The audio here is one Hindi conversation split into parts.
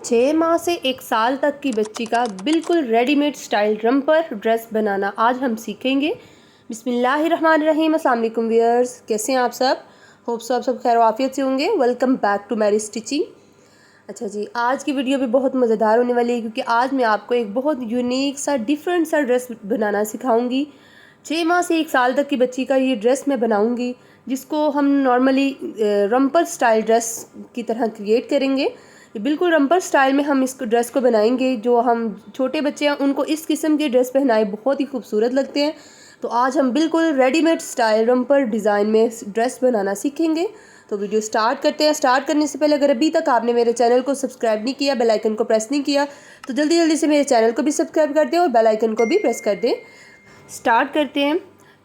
6 माह से 1 साल तक की बच्ची का बिल्कुल रेडीमेड स्टाइल रम्पर ड्रेस बनाना आज हम सीखेंगे। बिस्मिल्लाहिर्रहमानिर्रहीम। अस्सलाम वालेकुम व्यूअर्स, कैसे हैं आप सब? होप सो आप सब खैर आफियत से होंगे। Welcome back to Mary stitching. अच्छा जी, आज की वीडियो भी बहुत मज़ेदार होने वाली है क्योंकि आज मैं आपको एक बहुत यूनिक सा डिफरेंट सा ड्रेस बनाना सिखाऊंगी। 6 माह से 1 साल तक की बच्ची का ये ड्रेस मैं बनाऊंगी, जिसको हम नॉर्मली रम्पर स्टाइल ड्रेस की तरह क्रिएट करेंगे। बिल्कुल रम्पर स्टाइल में हम इस ड्रेस को बनाएंगे। जो हम छोटे बच्चे हैं उनको इस किस्म के ड्रेस पहनाए बहुत ही खूबसूरत लगते हैं। तो आज हम बिल्कुल रेडीमेड स्टाइल रम्पर डिज़ाइन में ड्रेस बनाना सीखेंगे। तो वीडियो स्टार्ट करते हैं। स्टार्ट करने से पहले अगर अभी तक आपने मेरे चैनल को सब्सक्राइब नहीं किया, बेल आइकन को प्रेस नहीं किया, तो जल्दी जल्दी से मेरे चैनल को भी सब्सक्राइब कर दें और बेल आइकन को भी प्रेस कर दें। स्टार्ट करते हैं।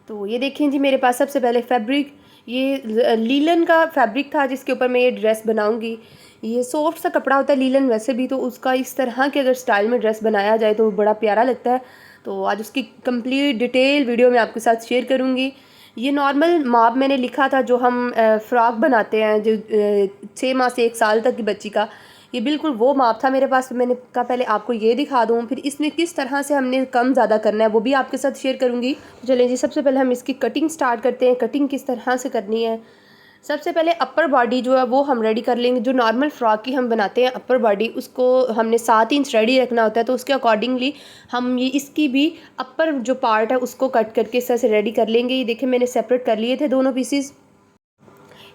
तो ये देखें जी, मेरे पास सबसे पहले फैब्रिक, ये लीलन का फैब्रिक था जिसके ऊपर मैं ये ड्रेस बनाऊंगी। ये सॉफ्ट सा कपड़ा होता है लीलन वैसे भी, तो उसका इस तरह के अगर स्टाइल में ड्रेस बनाया जाए तो बड़ा प्यारा लगता है। तो आज उसकी कंप्लीट डिटेल वीडियो मैं आपके साथ शेयर करूंगी। ये नॉर्मल माप मैंने लिखा था जो हम फ़्रॉक बनाते हैं, जो 6 माह से 1 साल तक की बच्ची का, ये बिल्कुल वो माप था मेरे पास। तो मैंने कहा पहले आपको ये दिखा दूँ, फिर इसमें किस तरह से हमने कम ज़्यादा करना है वो भी आपके साथ शेयर करूँगी। तो चलें जी, सबसे पहले हम इसकी कटिंग स्टार्ट करते हैं। कटिंग किस तरह से करनी है, सबसे पहले अपर बॉडी जो है वो हम रेडी कर लेंगे। जो नॉर्मल फ्रॉक की हम बनाते हैं अपर बॉडी, उसको हमने 7 इंच रेडी रखना होता है। तो उसके अकॉर्डिंगली हम ये इसकी भी अपर जो पार्ट है उसको कट करके इस तरह से रेडी कर लेंगे। ये देखिए मैंने सेपरेट कर लिए थे दोनों पीसीज,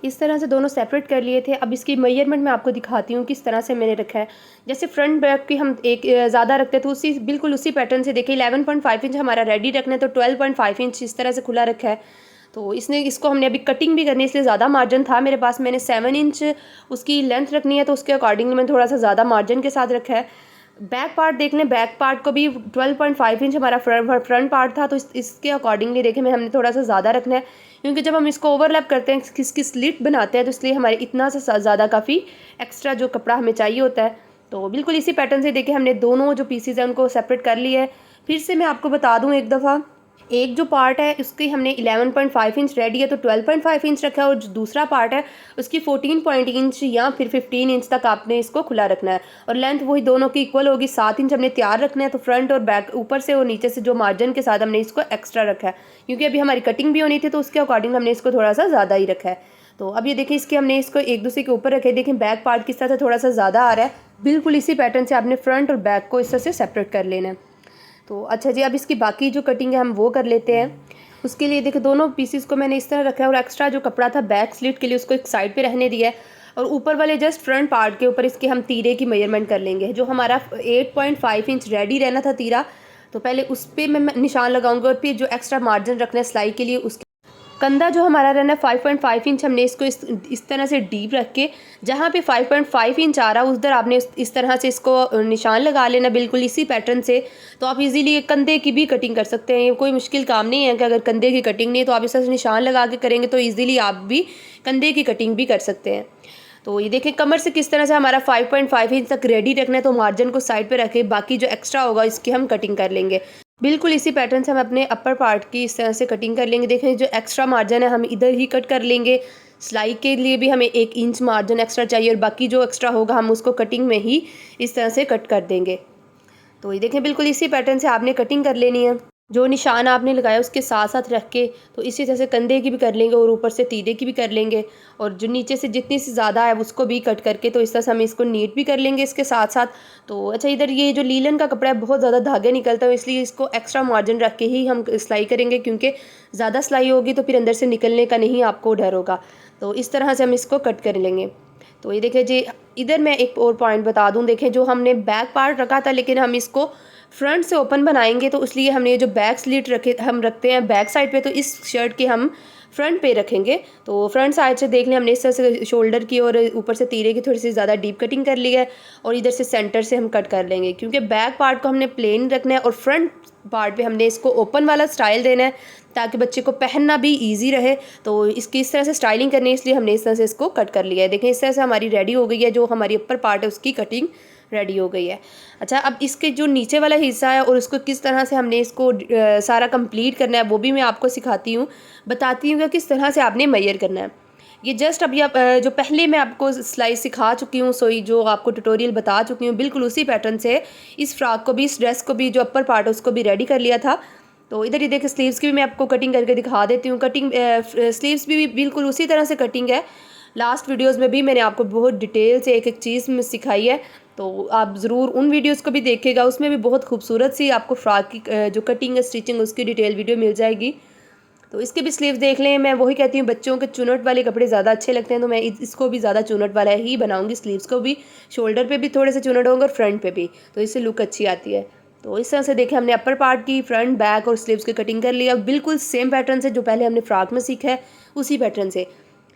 इस तरह से दोनों सेपरेट कर लिए थे। अब इसकी मेजरमेंट मैं आपको दिखाती हूँ किस तरह से मैंने रखा है। जैसे फ्रंट बैक की हम एक ज़्यादा रखते हैं तो उसी बिल्कुल उसी पैटर्न से देखिए 11.5 इंच हमारा रेडी रखना है, तो 12.5 इंच इस तरह से खुला रखा है। तो इसको हमने अभी कटिंग भी करनी है, इसलिए ज़्यादा मार्जिन था मेरे पास। मैंने 7 इंच उसकी लेंथ रखनी है, तो उसके अकॉर्डिंगली मैंने थोड़ा सा ज़्यादा मार्जिन के साथ रखा है। बैक पार्ट देख लें, बैक पार्ट को भी 12.5 इंच हमारा फ्रंट पार्ट था, तो इसके अकॉर्डिंगली देखें मैं हमने थोड़ा सा ज़्यादा रखना है, क्योंकि जब हम इसको ओवरलैप करते हैं, किसकी स्लिट बनाते हैं, तो इसलिए हमारे इतना सा ज़्यादा काफ़ी एक्स्ट्रा जो कपड़ा हमें चाहिए होता है। तो बिल्कुल इसी पैटर्न से देखिए हमने दोनों जो पीसीज हैं उनको सेपरेट कर लिया है। फिर से मैं आपको बता दूँ एक दफ़ा, एक जो पार्ट है उसकी हमने 11.5 इंच रेडी है तो 12.5 इंच रखा है, और जो दूसरा पार्ट है उसकी 14 इंच या फिर 15 इंच तक आपने इसको खुला रखना है। और लेंथ वही दोनों की इक्वल होगी, 7 इंच हमने तैयार रखना है। तो फ्रंट और बैक ऊपर से और नीचे से जो मार्जिन के साथ हमने इसको एक्स्ट्रा रखा है, क्योंकि अभी हमारी कटिंग भी होनी थी तो उसके अकॉर्डिंग हमने इसको थोड़ा सा ज़्यादा ही रखा है। तो अब ये देखिए इसके हमने इसको एक दूसरे के ऊपर रखे। देखें बैक पार्ट किस तरह से थोड़ा सा ज़्यादा आ रहा है। बिल्कुल इसी पैटर्न से आपने फ्रंट और बैक को इस तरह से सेपरेट कर लेना है। तो अच्छा जी, अब इसकी बाकी जो कटिंग है हम वो कर लेते हैं। उसके लिए देखिए दोनों पीसेस को मैंने इस तरह रखा है, और एक्स्ट्रा जो कपड़ा था बैक स्लिट के लिए उसको एक साइड पे रहने दिया है। और ऊपर वाले जस्ट फ्रंट पार्ट के ऊपर इसके हम तीरे की मेजरमेंट कर लेंगे। जो हमारा 8.5 इंच रेडी रहना था तीरा, तो पहले उस पर मैं निशान लगाऊंगा, और फिर जो एक्स्ट्रा मार्जिन रखना है सिलाई के लिए उसके कंधा जो हमारा रहना है 5.5 इंच, हमने इसको इस तरह से डीप रख के जहाँ पे 5.5 इंच आ रहा है उधर आपने इस तरह से इसको निशान लगा लेना, बिल्कुल इसी पैटर्न से। तो आप इजीली कंधे की भी कटिंग कर सकते हैं, ये कोई मुश्किल काम नहीं है कि अगर कंधे की कटिंग नहीं है तो आप इस तरह से निशान लगा के करेंगे तो ईजिली आप भी कंधे की कटिंग भी कर सकते हैं। तो ये देखें कमर से किस तरह से हमारा 5.5 इंच तक रेडी रखना है, तो मार्जिन को साइड पे रखें, बाकी जो एक्स्ट्रा होगा इसकी हम कटिंग कर लेंगे। बिल्कुल इसी पैटर्न से हम अपने अपर पार्ट की इस तरह से कटिंग कर लेंगे। देखें जो एक्स्ट्रा मार्जिन है हम इधर ही कट कर लेंगे। सिलाई के लिए भी हमें 1 इंच मार्जिन एक्स्ट्रा चाहिए, और बाकी जो एक्स्ट्रा होगा हम उसको कटिंग में ही इस तरह से कट कर देंगे। तो ये देखें बिल्कुल इसी पैटर्न से आपने कटिंग कर लेनी है। जो निशान आपने लगाया उसके साथ साथ रख के, तो इसी तरह से कंधे की भी कर लेंगे और ऊपर से तीरे की भी कर लेंगे, और जो नीचे से जितनी सी ज़्यादा है उसको भी कट करके, तो इस तरह से हम इसको नीट भी कर लेंगे इसके साथ साथ। तो अच्छा, इधर ये जो लीलन का कपड़ा है बहुत ज़्यादा धागे निकलता है, इसलिए इसको एक्स्ट्रा मार्जिन रख के ही हम सिलाई करेंगे, क्योंकि ज़्यादा सिलाई होगी तो फिर अंदर से निकलने का नहीं आपको डर होगा। तो इस तरह से हम इसको कट कर लेंगे। तो ये देखिए जी, इधर मैं एक और पॉइंट बता दूं, देखें जो हमने बैक पार्ट रखा था लेकिन हम इसको फ्रंट से ओपन बनाएंगे, तो इसलिए हमने ये जो बैक स्लिट रखते हैं बैक साइड पे, तो इस शर्ट के हम फ्रंट पे रखेंगे। तो फ्रंट साइड से देख लें हमने इस तरह से शोल्डर की और ऊपर से तीरे की थोड़ी सी ज़्यादा डीप कटिंग कर ली है, और इधर से सेंटर से हम कट कर लेंगे, क्योंकि बैक पार्ट को हमने प्लेन रखना है और फ्रंट पार्ट पे हमने इसको ओपन वाला स्टाइल देना है, ताकि बच्चे को पहनना भी ईजी रहे। तो इसकी इस तरह से स्टाइलिंग करनी है, इसलिए हमने इस तरह से इसको कट कर लिया है। देखें इस तरह से हमारी रेडी हो गई है, जो हमारी अपर पार्ट है उसकी कटिंग रेडी हो गई है। अच्छा, अब इसके जो नीचे वाला हिस्सा है और उसको किस तरह से हमने इसको सारा कंप्लीट करना है वो भी मैं आपको सिखाती हूँ, बताती हूँ कि किस तरह से आपने मेजर करना है। ये जस्ट अभी आप जो पहले मैं आपको सिलाई सिखा चुकी हूँ, सोई जो आपको ट्यूटोरियल बता चुकी हूँ, बिल्कुल उसी पैटर्न से इस फ्रॉक को भी, इस ड्रेस को भी, जो अपर पार्ट है उसको भी रेडी कर लिया था। तो इधर ये देखिए स्लीव्स की भी मैं आपको कटिंग करके दिखा देती हूँ। कटिंग स्लीव्स भी बिल्कुल उसी तरह से कटिंग है। लास्ट वीडियोज़ में भी मैंने आपको बहुत डिटेल से एक एक चीज़ में सिखाई है, तो आप ज़रूर उन वीडियोज़ को भी देखिएगा। उसमें भी बहुत खूबसूरत सी आपको फ्रॉक की जो कटिंग है, स्टिचिंग, उसकी डिटेल वीडियो मिल जाएगी। तो इसके भी स्लीव्स देख लें। मैं वही कहती हूँ, बच्चों के चुनट वाले कपड़े ज़्यादा अच्छे लगते हैं, तो मैं इसको भी ज़्यादा चुनट वाला ही बनाऊँगी। स्लीव्स को भी शोल्डर पे भी थोड़े से चुनट होंगे और फ्रंट पे भी, तो इससे लुक अच्छी आती है। तो इस तरह से देखें, हमने अपर पार्ट की फ्रंट, बैक और स्लीव्स की कटिंग कर लिया, बिल्कुल सेम पैटर्न से जो पहले हमने फ्रॉक में सीखा है उसी पैटर्न से।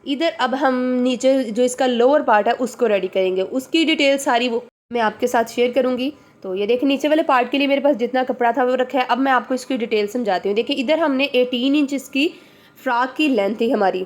इधर अब हम नीचे जो इसका लोअर पार्ट है उसको रेडी करेंगे, उसकी डिटेल सारी वो मैं आपके साथ शेयर करूँगी। तो ये देखिए नीचे वाले पार्ट के लिए मेरे पास जितना कपड़ा था वो रखा है। अब मैं आपको इसकी डिटेल समझाती हूँ। देखिए इधर हमने 18 इंच इसकी फ्रॉक की लेंथ थी हमारी,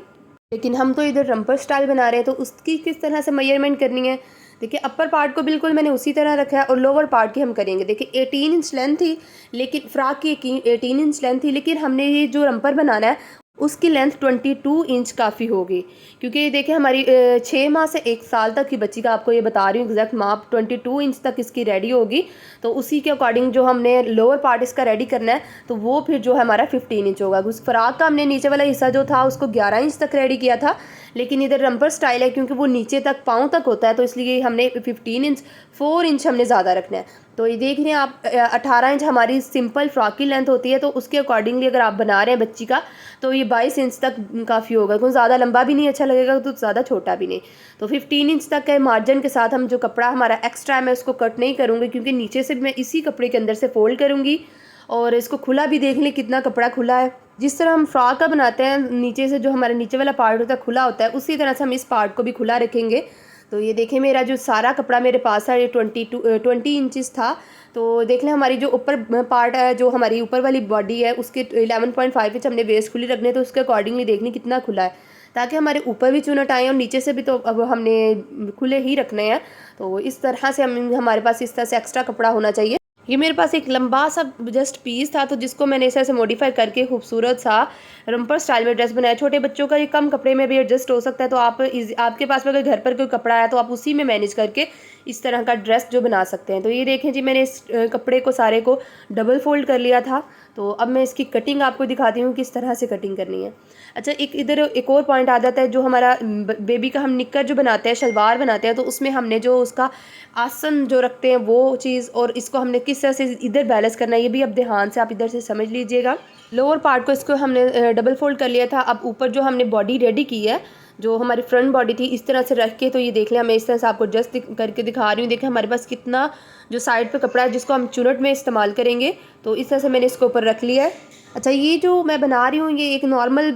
लेकिन हम तो इधर रंपर स्टाइल बना रहे हैं, तो उसकी किस तरह से मेजरमेंट करनी है। देखिए अपर पार्ट को बिल्कुल मैंने उसी तरह रखा है और लोअर पार्ट की हम करेंगे। देखिए 18 इंच लेंथ थी, लेकिन फ्रॉक की 18 इंच लेंथ थी, लेकिन हमने ये जो रंपर बनाना है उसकी लेंथ 22 इंच काफ़ी होगी, क्योंकि ये देखिए हमारी 6 माह से 1 साल तक की बच्ची का आपको ये बता रही हूँ एग्जैक्ट माप 22 इंच तक इसकी रेडी होगी। तो उसी के अकॉर्डिंग जो हमने लोअर पार्ट इसका रेडी करना है, तो वो फिर जो है हमारा 15 इंच होगा। उस फ्रॉक का हमने नीचे वाला हिस्सा जो था उसको 11 इंच तक रेडी किया था, लेकिन इधर रंपर स्टाइल है क्योंकि वो नीचे तक पाँव तक होता है, तो इसलिए हमने 15 इंच 4 इंच हमने ज़्यादा रखना है। तो ये देख रहे हैं आप 18 इंच हमारी सिंपल फ्रॉक की लेंथ होती है, तो उसके अकॉर्डिंगली अगर आप बना रहे हैं बच्ची का, तो ये 22 इंच तक काफ़ी होगा, क्योंकि ज़्यादा लंबा भी नहीं अच्छा लगेगा तो ज़्यादा छोटा भी नहीं। तो 15 इंच तक के मार्जिन के साथ हम जो कपड़ा हमारा एक्स्ट्रा है मैं उसको कट नहीं करूँगी, क्योंकि नीचे से मैं इसी कपड़े के अंदर से फोल्ड करूँगी। और इसको खुला भी देख लें कितना कपड़ा खुला है। जिस तरह हम फ्रॉक का बनाते हैं, नीचे से जो हमारा नीचे वाला पार्ट होता है खुला होता है, उसी तरह से हम इस पार्ट को भी खुला रखेंगे। तो ये देखें मेरा जो सारा कपड़ा मेरे पास है ये 20 इंचज़ था। तो देख लें हमारी जो ऊपर पार्ट है, जो हमारी ऊपर वाली बॉडी है, उसके 11.5 इंच हमने वेस्ट खुली रखने, तो उसके अकॉर्डिंगली देखनी कितना खुला है, ताकि हमारे ऊपर भी चुनट आए और नीचे से भी तो अब हमने खुले ही रखने हैं। तो इस तरह से हमारे पास इस तरह से एक्स्ट्रा कपड़ा होना चाहिए। ये मेरे पास एक लंबा सा जस्ट पीस था, तो जिसको मैंने इस तरह से मॉडिफाई करके खूबसूरत सा रंपर स्टाइल में ड्रेस बनाया। छोटे बच्चों का ये कम कपड़े में भी एडजस्ट हो सकता है, तो आपके पास अगर घर पर कोई कपड़ा है तो आप उसी में मैनेज करके इस तरह का ड्रेस जो बना सकते हैं। तो ये देखें जी, मैंने इस कपड़े को सारे को डबल फोल्ड कर लिया था। तो अब मैं इसकी कटिंग आपको दिखाती हूँ किस तरह से कटिंग करनी है। अच्छा, एक और पॉइंट आ जाता है, जो हमारा बेबी का हम निक्कर जो बनाते हैं, शलवार बनाते हैं, तो उसमें हमने जो उसका आसन जो रखते हैं वो चीज़, और इसको हमने किस तरह से इधर बैलेंस करना है, ये भी अब ध्यान से आप इधर से समझ लीजिएगा। लोअर पार्ट को इसको हमने डबल फोल्ड कर लिया था। अब ऊपर जो हमने बॉडी रेडी की है, जो हमारी फ्रंट बॉडी थी, इस तरह से रख के, तो ये देख लें, मैं इस तरह से आपको जस्ट करके दिखा रही हूँ। देखें हमारे पास कितना जो साइड पे कपड़ा है जिसको हम चुनट में इस्तेमाल करेंगे, तो इस तरह से मैंने इसको ऊपर रख लिया है। अच्छा, ये जो मैं बना रही हूँ ये एक नॉर्मल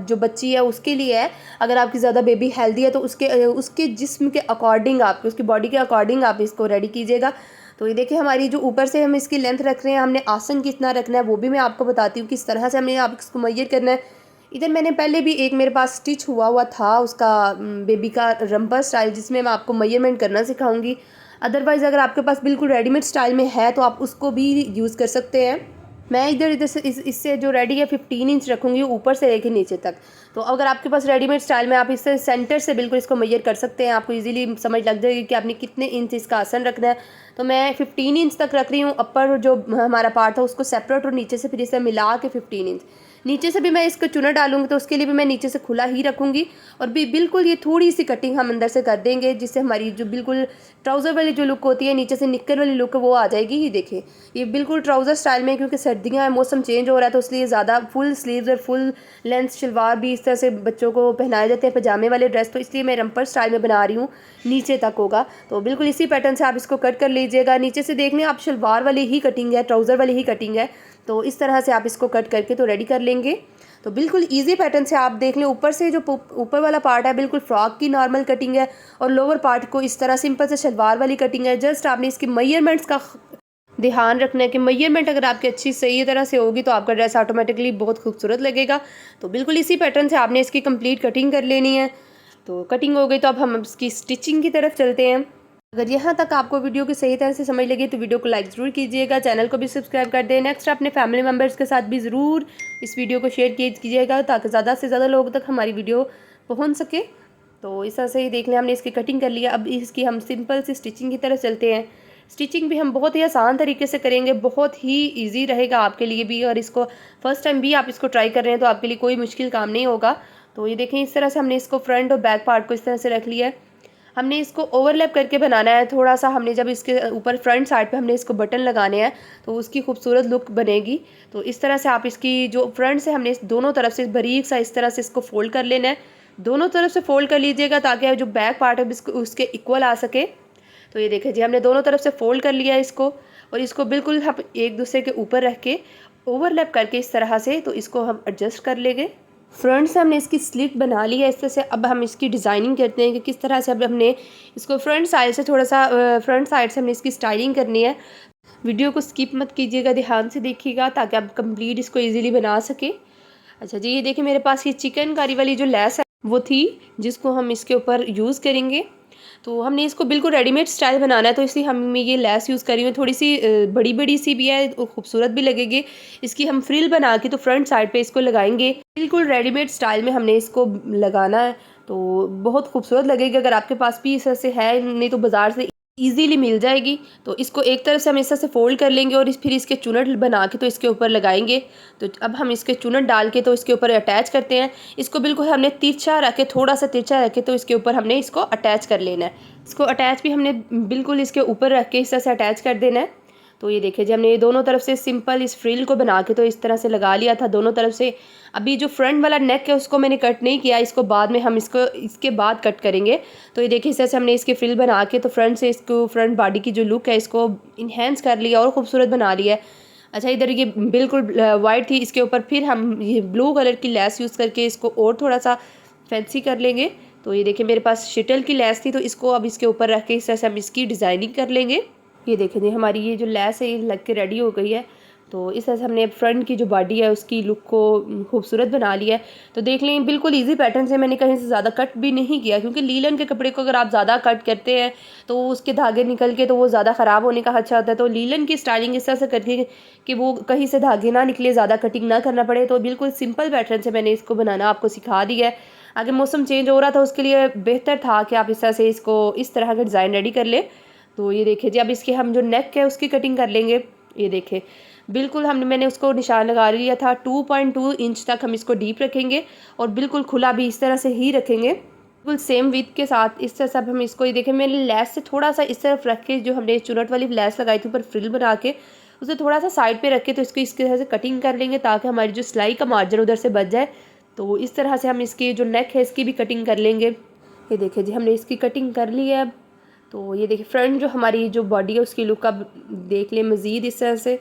जो बच्ची है उसके लिए है। अगर आपकी ज़्यादा बेबी हेल्दी है तो उसके जिस्म के अकॉर्डिंग, आपके उसकी बॉडी के अकॉर्डिंग आप इसको रेडी कीजिएगा। तो ये देखिए हमारी जो ऊपर से हम इसकी लेंथ रख रहे हैं, हमने आसन कितना रखना है वो भी मैं आपको बताती हूँ, किस तरह से हमने आप इसको मैयर करना है। इधर मैंने पहले भी एक मेरे पास स्टिच हुआ था उसका बेबी का रंपर स्टाइल, जिसमें मैं आपको मेजरमेंट करना सिखाऊंगी। अदरवाइज़ अगर आपके पास बिल्कुल रेडीमेड स्टाइल में है तो आप उसको भी यूज़ कर सकते हैं। मैं इधर से इससे जो रेडी है 15 इंच रखूँगी ऊपर से लेके नीचे तक। तो अगर आपके पास रेडीमेड स्टाइल में, आप इससे सेंटर से बिल्कुल इसको मेजर कर सकते हैं, आपको इजीली समझ लग जाएगी कि आपने कितने इंच इसका आसन रखना है। तो मैं 15 इंच तक रख रही हूँ। अपर जो हमारा पार्ट था उसको सेपरेट, और नीचे से फिर इसे मिला के 15 इंच। नीचे से भी मैं इसको चुना डालूंगी, तो उसके लिए भी मैं नीचे से खुला ही रखूँगी। और भी बिल्कुल ये थोड़ी सी कटिंग हम अंदर से कर देंगे, जिससे हमारी जो बिल्कुल ट्राउज़र वाली जो लुक होती है, नीचे से निक्कर वाली लुक, वो आ जाएगी। ही देखिए ये बिल्कुल ट्राउज़र स्टाइल में, क्योंकि सर्दियाँ हैं, मौसम चेंज हो रहा है, तो इसलिए ज़्यादा फुल स्लीव्स और फुल लेंथ शलवार भी इस तरह से बच्चों को पहनाए जाते हैं, पजामे वाले ड्रेस, तो इसलिए मैं रंपर स्टाइल में बना रही हूँ, नीचे तक होगा। तो बिल्कुल इसी पैटर्न से आप इसको कट कर लीजिएगा। नीचे से देख लें आप, शलवार वाली ही कटिंग है, ट्राउज़र वाली ही कटिंग है, तो इस तरह से आप इसको कट करके तो रेडी कर लेंगे। तो बिल्कुल इजी पैटर्न से आप देख लें, ऊपर से जो ऊपर वाला पार्ट है बिल्कुल फ्रॉक की नॉर्मल कटिंग है, और लोअर पार्ट को इस तरह सिंपल से शलवार वाली कटिंग है। जस्ट आपने इसकी मेजरमेंट्स का ध्यान रखना है कि मेजरमेंट अगर आपकी अच्छी सही तरह से होगी तो आपका ड्रेस ऑटोमेटिकली बहुत खूबसूरत लगेगा। तो बिल्कुल इसी पैटर्न से आपने इसकी कंप्लीट कटिंग कर लेनी है। तो कटिंग हो गई, तो अब हम इसकी स्टिचिंग की तरफ चलते हैं। अगर यहाँ तक आपको वीडियो की सही तरह से समझ लगी तो वीडियो को लाइक ज़रूर कीजिएगा, चैनल को भी सब्सक्राइब कर दें। नेक्स्ट अपने फैमिली मेम्बर्स के साथ भी ज़रूर इस वीडियो को शेयर कीजिएगा, ताकि ज़्यादा से ज़्यादा लोगों तक हमारी वीडियो पहुंच सके। तो इस तरह से ही देख लें हमने इसकी कटिंग कर लिया। अब इसकी हम सिंपल सी स्टिचिंग की तरफ चलते हैं। स्टिचिंग भी हम बहुत ही आसान तरीके से करेंगे, बहुत ही इजी रहेगा आपके लिए भी, और इसको फर्स्ट टाइम भी आप इसको ट्राई कर रहे हैं तो आपके लिए कोई मुश्किल काम नहीं होगा। तो ये देखें इस तरह से हमने इसको फ्रंट और बैक पार्ट को इस तरह से रख लिया है। हमने इसको ओवरलैप करके बनाना है थोड़ा सा। हमने जब इसके ऊपर फ्रंट साइड पे हमने इसको बटन लगाने हैं तो उसकी खूबसूरत लुक बनेगी। तो इस तरह से आप इसकी जो फ्रंट से हमने दोनों तरफ से बारीक सा इस तरह से इसको फोल्ड कर लेना है। दोनों तरफ से फोल्ड कर लीजिएगा ताकि जो बैक पार्ट है उसके इक्वल आ सके। तो ये देखिए जी हमने दोनों तरफ से फोल्ड कर लिया है इसको, और इसको बिल्कुल हम एक दूसरे के ऊपर रख के ओवरलैप करके इस तरह से तो इसको हम एडजस्ट कर लेंगे। फ्रंट से हमने इसकी स्लिट बना ली है इस तरह से। अब हम इसकी डिज़ाइनिंग करते हैं कि किस तरह से अब हमने इसको फ्रंट साइड से थोड़ा सा फ्रंट साइड से हमने इसकी स्टाइलिंग करनी है। वीडियो को स्किप मत कीजिएगा, ध्यान से देखिएगा ताकि आप कंप्लीट इसको इजीली बना सके। अच्छा जी, ये देखिए मेरे पास ये चिकनकारी वाली जो लेस है वो थी जिसको हम इसके ऊपर यूज़ करेंगे। तो हमने इसको बिल्कुल रेडीमेड स्टाइल बनाना है, तो इसलिए हम ये लेस यूज़ कर रही हूँ। थोड़ी सी बड़ी बड़ी सी भी है और खूबसूरत भी लगेगी। इसकी हम फ्रिल बना के तो फ्रंट साइड पे इसको लगाएंगे। बिल्कुल रेडीमेड स्टाइल में हमने इसको लगाना है, तो बहुत खूबसूरत लगेगी। अगर आपके पास भी इस तरह से है, नहीं तो बाज़ार से ईजीली मिल जाएगी। तो इसको एक तरफ से हम इस तरह से फोल्ड कर लेंगे और फिर इसके चुनट बना के तो इसके ऊपर लगाएंगे। तो अब हम इसके चुनट डाल के तो इसके ऊपर अटैच करते हैं। इसको बिल्कुल हमने तिरछा रखे, थोड़ा सा तिरछा रखे तो इसके ऊपर हमने इसको अटैच कर लेना है। इसको अटैच भी हमने बिल्कुल इसके ऊपर रख के इस तरह से अटैच कर देना है। तो ये देखिए जी हमने ये दोनों तरफ से सिंपल इस फ्रिल को बना के तो इस तरह से लगा लिया था दोनों तरफ से। अभी जो फ्रंट वाला नेक है उसको मैंने कट नहीं किया, इसको बाद में हम इसको इसके बाद कट करेंगे। तो ये देखिए इस तरह से हमने इसकी फ्रिल बना के तो फ्रंट से इसको फ्रंट बॉडी की जो लुक है इसको इन्हेंस कर लिया और ख़ूबसूरत बना लिया है। अच्छा, इधर ये बिल्कुल वाइट थी, इसके ऊपर फिर हम ये ब्लू कलर की लेस यूज़ करके इसको और थोड़ा सा फैंसी कर लेंगे। तो ये देखिए मेरे पास शिटल की लेस थी, तो इसको अब इसके ऊपर रख के इस तरह से हम इसकी डिज़ाइनिंग कर लेंगे। ये देखें जी हमारी ये जो लेस है ये लग के रेडी हो गई है। तो इस तरह से हमने फ्रंट की जो बॉडी है उसकी लुक को खूबसूरत बना लिया है। तो देख लें बिल्कुल इजी पैटर्न से, मैंने कहीं से ज़्यादा कट भी नहीं किया, क्योंकि लीलन के कपड़े को अगर आप ज़्यादा कट करते हैं तो उसके धागे निकल के तो वो ज़्यादा ख़राब होने का खदशा होता है। तो लीलन की स्टाइलिंग इस तरह से करती है कि वो कहीं से धागे ना निकले, ज़्यादा कटिंग ना करना पड़े। तो बिल्कुल सिंपल पैटर्न से मैंने इसको बनाना आपको सिखा दिया है। आगे मौसम चेंज हो रहा था, उसके लिए बेहतर था कि आप इस तरह से इसको इस तरह का डिज़ाइन रेडी कर ले। तो ये देखिए जी अब इसके हम जो नेक है उसकी कटिंग कर लेंगे। ये देखें बिल्कुल मैंने उसको निशान लगा लिया था। 2.2 इंच तक हम इसको डीप रखेंगे और बिल्कुल खुला भी इस तरह से ही रखेंगे, बिल्कुल सेम विथ के साथ। इस तरह से अब हम इसको ये देखें मैंने लेस से थोड़ा सा इस तरफ रख के जो हमने चुनट वाली लेस लगाई थी ऊपर फ्रिल बना के उसे थोड़ा सा साइड पे रख के तो इसको इस तरह से कटिंग कर लेंगे ताकि हमारी जो सिलाई का मार्जिन उधर से बच जाए। तो इस तरह से हम इसकी जो नेक है इसकी भी कटिंग कर लेंगे। ये देखिए जी हमने इसकी कटिंग कर ली है। अब तो ये देखिए फ्रंट जो हमारी जो बॉडी है उसकी लुक अब देख लें मज़ीद इस तरह से।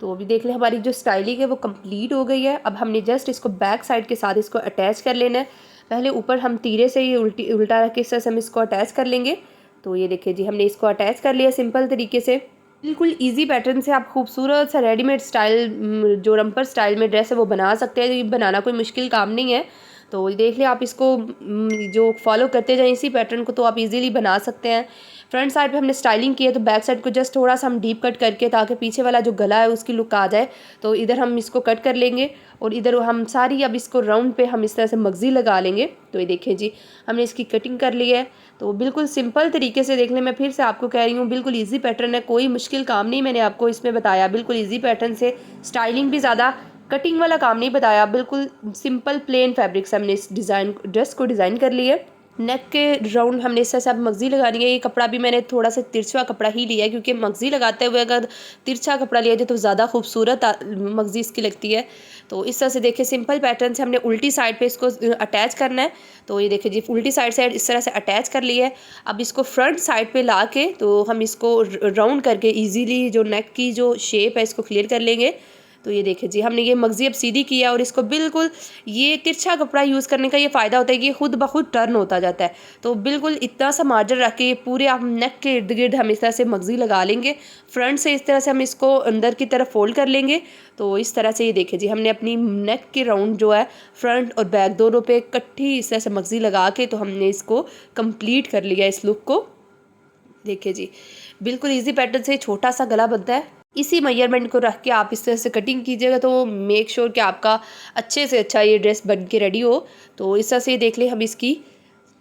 तो अभी देख लें हमारी जो स्टाइलिंग है वो कंप्लीट हो गई है। अब हमने जस्ट इसको बैक साइड के साथ इसको अटैच कर लेना है। पहले ऊपर हम तीरे से ही उल्टा रख के इस तरह से हम इसको अटैच कर लेंगे। तो ये देखिए जी हमने इसको अटैच कर लिया सिंपल तरीके से। बिल्कुल इजी पैटर्न से आप खूबसूरत सा रेडीमेड स्टाइल जो रम्पर स्टाइल में ड्रेस है वो बना सकते हैं। ये बनाना कोई मुश्किल काम नहीं है। तो देख लें आप इसको जो फॉलो करते जाएं इसी पैटर्न को तो आप इजीली बना सकते हैं। फ्रंट साइड पे हमने स्टाइलिंग की है तो बैक साइड को जस्ट थोड़ा सा हम डीप कट करके ताकि पीछे वाला जो गला है उसकी लुक आ जाए। तो इधर हम इसको कट कर लेंगे और इधर हम सारी अब इसको राउंड पे हम इस तरह से मगज़ी लगा लेंगे। तो ये देखिए जी हमने इसकी कटिंग कर ली है। तो बिल्कुल सिंपल तरीके से देख लें, मैं फिर से आपको कह रही हूँ बिल्कुल ईजी पैटर्न है, कोई मुश्किल काम नहीं मैंने आपको इसमें बताया। बिल्कुल ईजी पैटर्न से स्टाइलिंग भी ज़्यादा कटिंग वाला काम नहीं बताया, बिल्कुल सिंपल प्लेन फैब्रिक से हमने इस ड्रेस को डिज़ाइन कर लिया है। नेक के राउंड हमने इस तरह से अब मगज़ी लगानी है। ये कपड़ा भी मैंने थोड़ा सा तिरछा कपड़ा ही लिया है क्योंकि मगज़ी लगाते हुए अगर तिरछा कपड़ा लिया जाए तो ज़्यादा खूबसूरत मगज़ी इसकी लगती है। तो इस तरह से देखिए सिंपल पैटर्न से हमने उल्टी साइड पे इसको अटैच करना है। तो ये देखिए जी उल्टी साइड से इस तरह से अटैच कर लिया है। अब इसको फ्रंट साइड पे ला के तो हम इसको राउंड करके ईजीली जो नेक की जो शेप है इसको क्लियर कर लेंगे। तो ये देखिए जी हमने ये मगज़ी अब सीधी किया और इसको बिल्कुल ये तिरछा कपड़ा यूज़ करने का ये फ़ायदा होता है कि ये खुद ब खुद टर्न होता जाता है। तो बिल्कुल इतना सा मार्जिन रख के पूरे आप नेक के इर्द गिर्द हम इस तरह से मगज़ी लगा लेंगे। फ्रंट से इस तरह से हम इसको अंदर की तरफ फोल्ड कर लेंगे। तो इस तरह से ये देखिए जी हमने अपनी नेक के राउंड जो है फ्रंट और बैक दोनों पे इकट्ठी इस तरह से मगज़ी लगा के तो हमने इसको कंप्लीट कर लिया इस लुक को। देखिए जी बिल्कुल ईजी पैटर्न से छोटा सा गला बनता है। इसी मेजरमेंट को रख के आप इस तरह से कटिंग कीजिएगा तो मेक श्योर कि आपका अच्छे से अच्छा ये ड्रेस बन के रेडी हो। तो इस तरह से देख लें, हम इसकी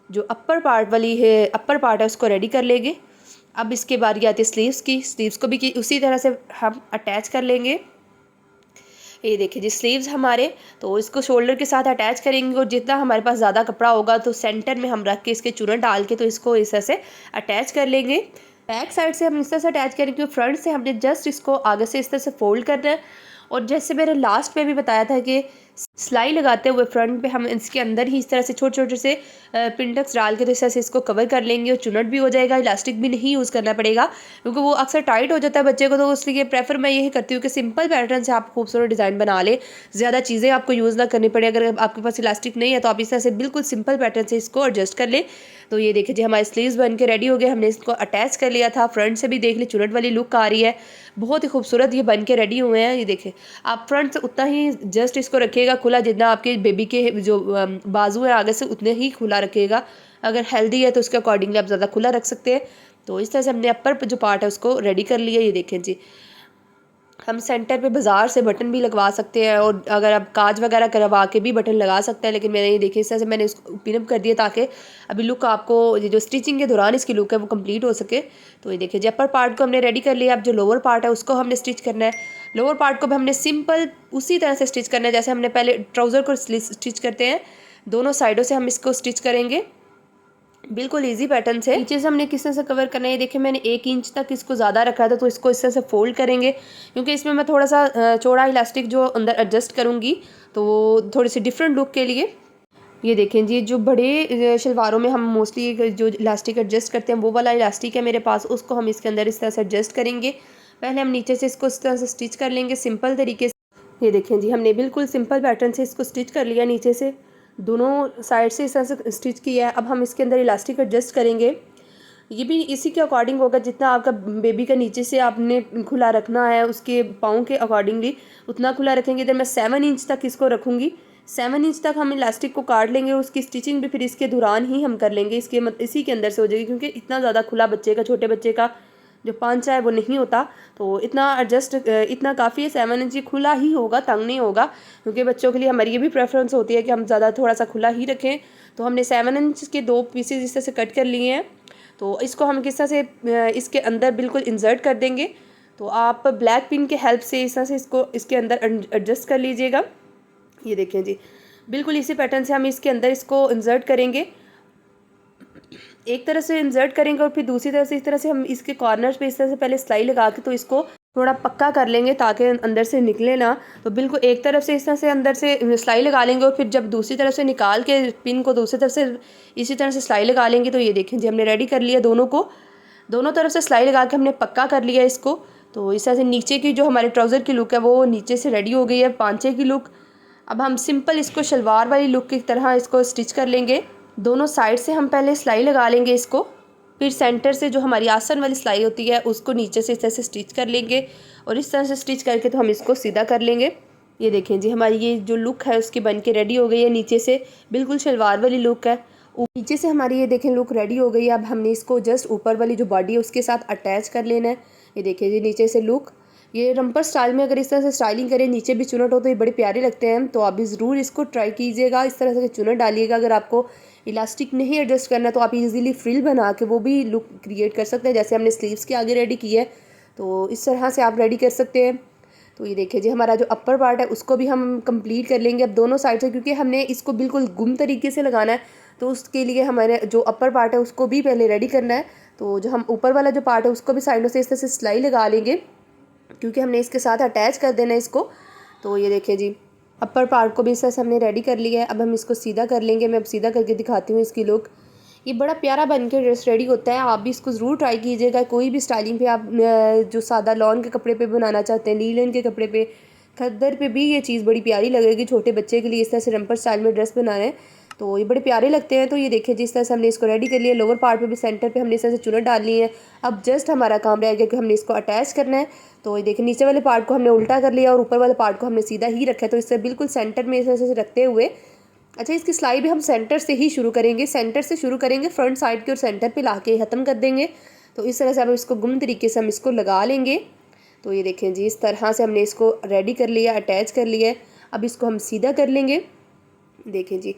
जो अपर पार्ट है उसको रेडी कर लेंगे। अब इसके बारी आती है स्लीव्स की। स्लीव्स को भी उसी तरह से हम अटैच कर लेंगे। ये देखिए जी स्लीव्स हमारे, तो इसको शोल्डर के साथ अटैच करेंगे और जितना हमारे पास ज़्यादा कपड़ा होगा तो सेंटर में हम रख के इसके चुनट डाल के तो इसको इस तरह से अटैच कर लेंगे। बैक साइड से हम इस तरह से अटैच करेंगे, फ्रंट से हमने जस्ट इसको आगे से इस तरह से फोल्ड करना है। और जैसे मैंने लास्ट में भी बताया था कि सिलाई लगाते हुए फ्रंट पे हम इसके अंदर ही इस तरह से छोटे छोटे से पिंटक्स डाल के तो इस तरह से इसको कवर कर लेंगे और चुनट भी हो जाएगा। इलास्टिक भी नहीं यूज़ करना पड़ेगा क्योंकि वो अक्सर टाइट हो जाता है बच्चे को, तो इसलिए प्रेफर मैं यही करती हूँ कि सिंपल पैटर्न से आप खूबसूरत डिज़ाइन बना ले, ज़्यादा चीज़ें आपको यूज़ ना करनी पड़े। अगर आपके पास इलास्टिक नहीं है तो आप इस तरह से बिल्कुल सिंपल पैटर्न से इसको एडजस्ट कर ले। तो ये देखिए जी हमारे स्लीव्स बन के रेडी हो गए। हमने इसको अटैच कर लिया था, फ्रंट से भी देख ली चुनट वाली लुक आ रही है, बहुत ही खूबसूरत ये बन के रेडी हुए हैं। ये देखिए आप फ्रंट से उतना ही जस्ट इसको रखिएगा खुला, जितना आपके बेबी के जो बाजू है आगे से उतने ही खुला रखिएगा। अगर हेल्दी है तो उसके अकॉर्डिंगली आप ज़्यादा खुला रख सकते हैं। तो इस तरह से हमने अपर जो पार्ट है उसको रेडी कर लिया। ये देखें जी हम सेंटर पे बाज़ार से बटन भी लगवा सकते हैं और अगर आप काज वगैरह करवा के भी बटन लगा सकते हैं, लेकिन मैंने ये देखिए इस तरह से मैंने इसको पिन अप कर दिया ताकि अभी लुक आपको ये जो स्टिचिंग के दौरान इसकी लुक है वो कंप्लीट हो सके। तो ये देखिए जी अपर पार्ट को हमने रेडी कर लिया। अब जो लोअर पार्ट है उसको हमने स्टिच करना है। लोअर पार्ट को भी हमने सिंपल उसी तरह से स्टिच करना है जैसे हमने पहले ट्राउज़र को स्टिच करते हैं। दोनों साइडों से हम इसको स्टिच करेंगे बिल्कुल इजी पैटर्न से। नीचे से हमने किस तरह से कवर करना है, ये देखिए मैंने 1 इंच तक इसको ज़्यादा रखा था तो इसको इस तरह से फोल्ड करेंगे क्योंकि इसमें मैं थोड़ा सा चौड़ा इलास्टिक जो अंदर एडजस्ट करूँगी तो वो थोड़ी सी डिफरेंट लुक के लिए। ये देखें जी जो बड़े शलवारों में हम मोस्टली जो इलास्टिक एडजस्ट करते हैं वो वाला इलास्टिक है मेरे पास, उसको हम इसके अंदर इस तरह से एडजस्ट करेंगे। पहले हम नीचे से इसको इस तरह से स्टिच कर लेंगे सिंपल तरीके से। ये देखें जी हमने बिल्कुल सिंपल पैटर्न से इसको स्टिच कर लिया, नीचे से दोनों साइड से इस तरह से स्टिच किया है। अब हम इसके अंदर इलास्टिक एडजस्ट करेंगे। ये भी इसी के अकॉर्डिंग होगा जितना आपका बेबी का नीचे से आपने खुला रखना है उसके पाँव के अकॉर्डिंगली उतना खुला रखेंगे। इधर मैं 7 इंच तक इसको रखूँगी। 7 इंच तक हम इलास्टिक को काट लेंगे, उसकी स्टिचिंग भी फिर इसके दौरान ही हम कर लेंगे। इसी के अंदर से हो जाएगी क्योंकि इतना ज़्यादा खुला बच्चे का, छोटे बच्चे का जो पांचा है वो नहीं होता, तो इतना एडजस्ट इतना काफ़ी है। 7 इंच खुला ही होगा, तंग नहीं होगा क्योंकि बच्चों के लिए हमारी ये भी प्रेफरेंस होती है कि हम ज़्यादा थोड़ा सा खुला ही रखें। तो हमने 7 इंच के 2 पीसेज इस तरह से कट कर लिए हैं। तो इसको हम किस तरह से इसके अंदर बिल्कुल इंसर्ट कर देंगे। तो आप ब्लैक पिन के हेल्प से इस तरह से इसको इसके अंदर एडजस्ट कर लीजिएगा। ये देखें जी बिल्कुल इसी पैटर्न से हम इसके अंदर इसको इंसर्ट करेंगे। एक तरह से इंसर्ट करेंगे और फिर दूसरी तरफ से इस तरह से हम इसके कॉर्नर्स पे इस तरह से पहले सिलाई लगा के तो इसको थोड़ा पक्का कर लेंगे ताकि अंदर से निकले ना। तो बिल्कुल एक तरफ से इस तरह से अंदर से सिलाई लगा लेंगे और फिर जब दूसरी तरफ से निकाल के पिन को दूसरी तरफ से इसी तरह से सिलाई लगा लेंगे। तो ये देखें जी हमने रेडी कर लिया दोनों को, दोनों तरफ से सिलाई लगा के हमने पक्का कर लिया इसको। तो इस तरह से नीचे की जो हमारे ट्राउज़र की लुक है वो नीचे से रेडी हो गई है, पांचे की लुक। अब हम सिंपल इसको शलवार वाली लुक की तरह इसको स्टिच कर लेंगे। दोनों साइड से हम पहले सिलाई लगा लेंगे इसको, फिर सेंटर से जो हमारी आसन वाली सिलाई होती है उसको नीचे से इस तरह से स्टिच कर लेंगे और इस तरह से स्टिच करके तो हम इसको सीधा कर लेंगे। ये देखें जी हमारी ये जो लुक है उसकी बन के रेडी हो गई है। नीचे से बिल्कुल शलवार वाली लुक है, नीचे से हमारी ये देखें लुक रेडी हो गई है। अब हमने इसको जस्ट ऊपर वाली जो बॉडी है उसके साथ अटैच कर लेना है। ये देखें जी नीचे से लुक, ये रंपर स्टाइल में अगर इस तरह से स्टाइलिंग करें, नीचे भी चुनट हो तो ये बड़े प्यारे लगते हैं। तो आप भी ज़रूर इसको ट्राई कीजिएगा, इस तरह से चुनट डालिएगा। अगर आपको इलास्टिक नहीं एडजस्ट करना तो आप इजीली फ्रिल बना के वो भी लुक क्रिएट कर सकते हैं, जैसे हमने स्लीव्स के आगे रेडी की है तो इस तरह से आप रेडी कर सकते हैं। तो ये देखिए जी हमारा जो अपर पार्ट है उसको भी हम कंप्लीट कर लेंगे अब दोनों साइड से, क्योंकि हमने इसको बिल्कुल गुम तरीके से लगाना है तो उसके लिए हमारे जो अपर पार्ट है उसको भी पहले रेडी करना है। तो जो हम ऊपर वाला जो पार्ट है उसको भी साइडों से इस तरह से सिलाई लगा लेंगे क्योंकि हमने इसके साथ अटैच कर देना है इसको। तो ये देखिए जी अपर पार्ट को भी इस तरह से हमने रेडी कर लिया है। अब हम इसको सीधा कर लेंगे, मैं अब सीधा करके दिखाती हूँ इसकी लुक। ये बड़ा प्यारा बन के ड्रेस रेडी होता है, आप भी इसको ज़रूर ट्राई कीजिएगा। कोई भी स्टाइलिंग पे आप जो सादा लॉन के कपड़े पे बनाना चाहते हैं, लीलन के कपड़े पे, खद्दर पे भी ये चीज़ बड़ी प्यारी लगेगी। छोटे बच्चे के लिए इस तरह से रंपर स्टाइल में ड्रेस बनाना है तो ये बड़े प्यारे लगते हैं। तो ये देखिए जिस तरह से हमने इसको रेडी कर लिया, लोअर पार्ट पे भी सेंटर पे हमने इस तरह से चुनट डालनी है। अब जस्ट हमारा काम रह गया कि हमने इसको अटैच करना है। तो ये देखिए नीचे वाले पार्ट को हमने उल्टा कर लिया और ऊपर वाले पार्ट को हमने सीधा ही रखा है। तो इससे बिल्कुल सेंटर में इस तरह से रखते हुए, अच्छा इसकी सिलाई भी हम सेंटर से ही शुरू करेंगे, सेंटर से शुरू करेंगे, फ्रंट साइड के और सेंटर पे ला के ख़त्म कर देंगे। तो इस तरह से हम इसको गुम तरीके से हम इसको लगा लेंगे। तो ये देखें जी, इस तरह से हमने इसको रेडी कर लिया, अटैच कर लिया है। अब इसको हम सीधा कर लेंगे। देखें जी,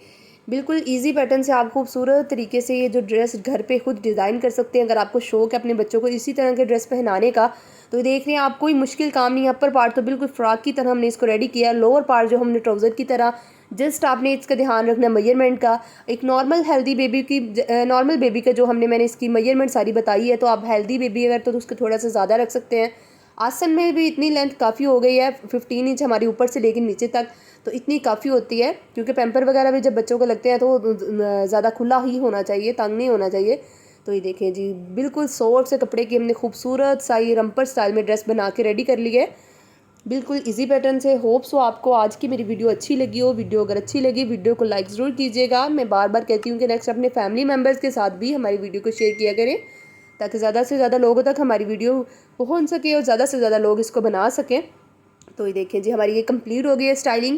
बिल्कुल इजी पैटर्न से आप खूबसूरत तरीके से ये जो ड्रेस घर पे खुद डिज़ाइन कर सकते हैं। अगर आपको शौक़ है अपने बच्चों को इसी तरह के ड्रेस पहनाने का, तो देख रहे हैं आप, कोई मुश्किल काम नहीं है। अपर पार्ट तो बिल्कुल फ्रॉक की तरह हमने इसको रेडी किया, लोअर पार्ट जो हमने ट्राउज़र की तरह, जस्ट आपने इसका ध्यान रखना है मेजरमेंट का। एक नॉर्मल हेल्दी बेबी की नॉर्मल बेबी का जो मैंने इसकी मेजरमेंट सारी बताई है, तो आप हेल्दी बेबी अगर तो उसको थोड़ा सा ज़्यादा रख सकते हैं। आसन में भी इतनी लेंथ काफ़ी हो गई है, 15 इंच हमारी ऊपर से लेकर नीचे तक, तो इतनी काफ़ी होती है। क्योंकि पैम्पर वगैरह भी जब बच्चों को लगते हैं तो ज़्यादा खुला ही होना चाहिए, तंग नहीं होना चाहिए। तो ये देखें जी, बिल्कुल सॉफ्ट से कपड़े की हमने खूबसूरत सा ये रम्पर स्टाइल में ड्रेस बना के रेडी कर ली है, बिल्कुल इजी पैटर्न से। होप सो आपको आज की मेरी वीडियो अच्छी लगी हो। वीडियो अगर अच्छी लगी, वीडियो को लाइक ज़रूर कीजिएगा। मैं बार बार कहती हूँ कि नेक्स्ट अपने फैमिली मेम्बर्स के साथ भी हमारी वीडियो को शेयर किया करें, ताकि ज़्यादा से ज़्यादा लोगों तक हमारी वीडियो पहुँच सके और ज़्यादा से ज़्यादा लोग इसको बना सकें। तो ये देखें जी, हमारी ये कंप्लीट हो गई है स्टाइलिंग।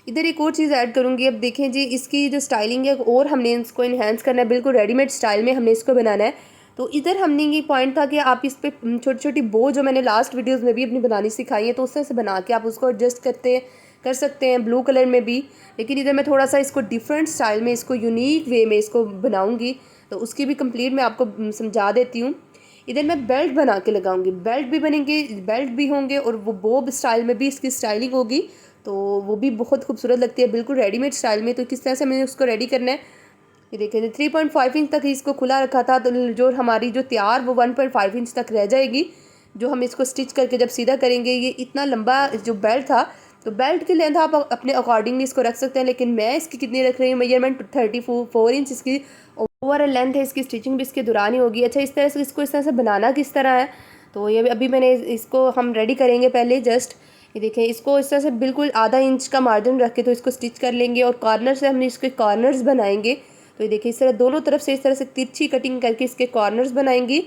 इधर एक और चीज़ ऐड करूँगी। अब देखें जी, इसकी जो स्टाइलिंग है और हमने इसको इन्हेंस करना है, बिल्कुल रेडीमेड स्टाइल में हमने इसको बनाना है। तो इधर हमने ये पॉइंट था कि आप इस पे छोटी छोटी बो जो मैंने लास्ट वीडियोस में भी अपनी बनानी सिखाई है, तो उस तरह से बना के आप उसको एडजस्ट कर सकते हैं ब्लू कलर में भी। लेकिन इधर मैं थोड़ा सा इसको डिफरेंट स्टाइल में, इसको यूनिक वे में इसको बनाऊँगी, तो उसकी भी कंप्लीट मैं आपको समझा देती हूँ। इधर मैं बेल्ट बना के लगाऊंगी, बेल्ट भी बनेंगे, बेल्ट भी होंगे, और वो बोब स्टाइल में भी इसकी स्टाइलिंग होगी, तो वो भी बहुत खूबसूरत लगती है, बिल्कुल रेडीमेड स्टाइल में। तो किस तरह से मैंने उसको रेडी करना है, ये देखिए 3.5 इंच तक इसको खुला रखा था, तो जो हमारी जो तैयार वो 1.5 इंच तक रह जाएगी। जो हम इसको स्टिच करके जब सीधा करेंगे, ये इतना लंबा जो बेल्ट था, तो बेल्ट की लेंथ आप अपने अकॉर्डिंगली इसको रख सकते हैं। लेकिन मैं इसकी कितनी रख रही हूँ मेजरमेंट, 34 इंच इसकी ओवरऑल लेंथ है। इसकी स्टिचिंग भी इसके दौरान ही होगी। अच्छा, इस तरह से इसको इस तरह से बनाना किस तरह है, तो ये अभी मैंने इसको हम रेडी करेंगे पहले। जस्ट ये देखें, इसको इस तरह से बिल्कुल आधा इंच का मार्जिन रख के तो इसको स्टिच कर लेंगे, और कॉर्नर से हमने इसके कॉर्नर्स बनाएंगे। तो ये देखिए, इस तरह दोनों तरफ से इस तरह से तिरछी कटिंग करके इसके कॉर्नर्स बनाएंगी,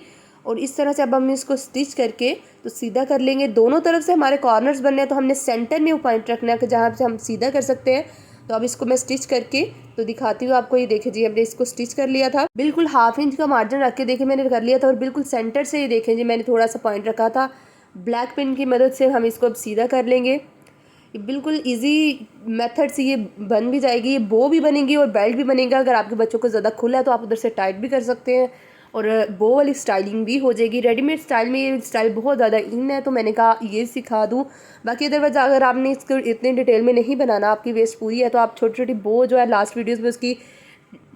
और इस तरह से अब हम इसको स्टिच करके तो सीधा कर लेंगे। दोनों तरफ से हमारे कॉर्नर्स बनने हैं, तो हमने सेंटर में वो पॉइंट रखना है कि जहाँ से हम सीधा कर सकते हैं। तो अब इसको मैं स्टिच करके तो दिखाती हूँ आपको। ये देखिए जी, हमने इसको स्टिच कर लिया था, बिल्कुल हाफ इंच का मार्जिन रख के देखिए मैंने कर लिया था, और बिल्कुल सेंटर से ये देखें जी, मैंने थोड़ा सा पॉइंट रखा था। ब्लैक पेन की मदद से हम इसको अब सीधा कर लेंगे। बिल्कुल इजी मेथड से ये बन भी जाएगी, ये बो भी बनेगी और बेल्ट भी बनेगा। अगर आपके बच्चों को ज़्यादा खुला है तो आप उधर से टाइट भी कर सकते हैं, और बो वाली स्टाइलिंग भी हो जाएगी। रेडीमेड स्टाइल में ये स्टाइल बहुत ज़्यादा इन है, तो मैंने कहा ये सिखा दूँ। बाकी अदरवाइज अगर आपने इसको इतने डिटेल में नहीं बनाना, आपकी वेस्ट पूरी है, तो आप छोटी छोटी बो जो है लास्ट वीडियोज़ में उसकी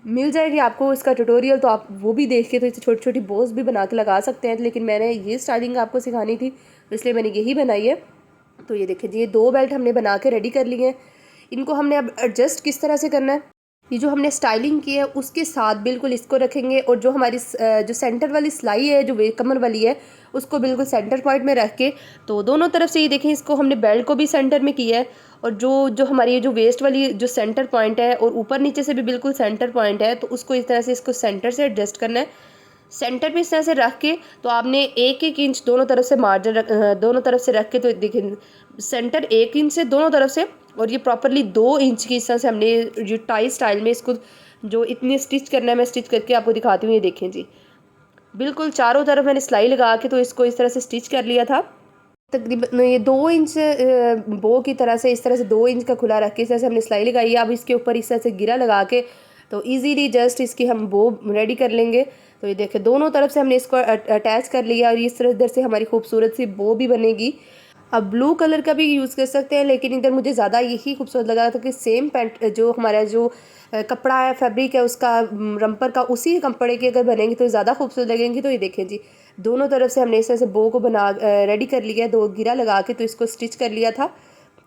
मिल जाएगी आपको इसका ट्यूटोरियल, तो आप वो भी देख के तो इसे छोटी छोटी बोज भी बना के लगा सकते हैं। लेकिन मैंने ये स्टाइलिंग आपको सिखानी थी, तो इसलिए मैंने यही बनाई है। तो ये देखिए जी, ये 2 बेल्ट हमने बना के रेडी कर लिए हैं। इनको हमने अब एडजस्ट किस तरह से करना है, ये जो हमने स्टाइलिंग की है उसके साथ बिल्कुल इसको रखेंगे, और जो हमारी जो सेंटर वाली सिलाई है, जो कमर वाली है, उसको बिल्कुल सेंटर पॉइंट में रख के तो दोनों तरफ से ये देखें, इसको हमने बेल्ट को भी सेंटर में किया है, और जो हमारी जो वेस्ट वाली जो सेंटर पॉइंट है, और ऊपर नीचे से भी बिल्कुल सेंटर पॉइंट है, तो उसको इस तरह से इसको सेंटर से एडजस्ट करना है। सेंटर पे इस तरह से रख के तो आपने 1-1 इंच दोनों तरफ से मार्जिन दोनों तरफ से रख के, तो देखिए सेंटर 1 इंच से दोनों तरफ से, और ये प्रॉपरली 2 इंच की इस तरह से हमने जो टाई स्टाइल में इसको जो इतनी स्टिच करना है, मैं स्टिच करके आपको दिखाती हूँ। ये देखें जी, बिल्कुल चारों तरफ मैंने सिलाई लगा के तो इसको इस तरह से स्टिच कर लिया था। तकरीबन ये 2 इंच बो की तरह से इस तरह से 2 इंच का खुला रख के इस तरह से हमने सिलाई लगाई है। अब इसके ऊपर इस तरह से गिरा लगा के तो इजीली जस्ट इसकी हम बो रेडी कर लेंगे। तो ये देखिए, दोनों तरफ से हमने इसको अटैच कर लिया, और इस तरह इधर से हमारी खूबसूरत सी बो भी बनेगी। अब ब्लू कलर का भी यूज़ कर सकते हैं, लेकिन इधर मुझे ज़्यादा यही खूबसूरत लगा था कि सेम पैंट जो हमारा जो कपड़ा है, फैब्रिक है उसका, रम्पर का, उसी कपड़े के अगर बनेंगे तो ज़्यादा खूबसूरत लगेंगी। तो ये देखें जी, दोनों तरफ से हमने इस तरह से बो को बना रेडी कर लिया, 2 गिरा लगा के तो इसको स्टिच कर लिया था।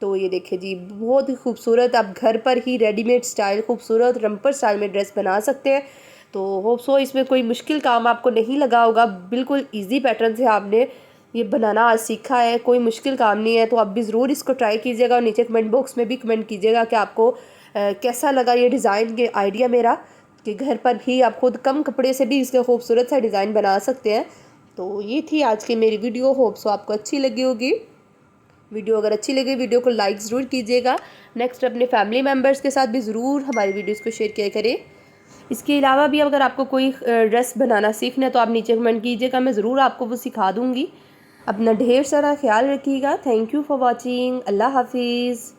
तो ये देखिए जी, बहुत ही खूबसूरत आप घर पर ही रेडीमेड स्टाइल खूबसूरत रम्पर स्टाइल में ड्रेस बना सकते हैं। तो होप सो इसमें कोई मुश्किल काम आपको नहीं लगा होगा, बिल्कुल इजी पैटर्न से आपने ये बनाना आज सीखा है, कोई मुश्किल काम नहीं है। तो आप भी ज़रूर इसको ट्राई कीजिएगा, और नीचे कमेंट बॉक्स में भी कमेंट कीजिएगा कि आपको कैसा लगा ये डिज़ाइन के आइडिया मेरा, कि घर पर भी आप खुद कम कपड़े से भी इसका खूबसूरत सा डिज़ाइन बना सकते हैं। तो ये थी आज की मेरी वीडियो, होप सो आपको अच्छी लगी होगी। वीडियो अगर अच्छी लगी, वीडियो को लाइक ज़रूर कीजिएगा। नेक्स्ट अपने फैमिली मेम्बर्स के साथ भी ज़रूर हमारी वीडियोज़ को शेयर किया करें। इसके अलावा भी अगर आपको कोई ड्रेस बनाना सीखना है तो आप नीचे कमेंट कीजिएगा, मैं ज़रूर आपको वो सिखा दूँगी। अपना ढेर सारा ख्याल रखिएगा। Thank you for watching. Allah हाफिज़।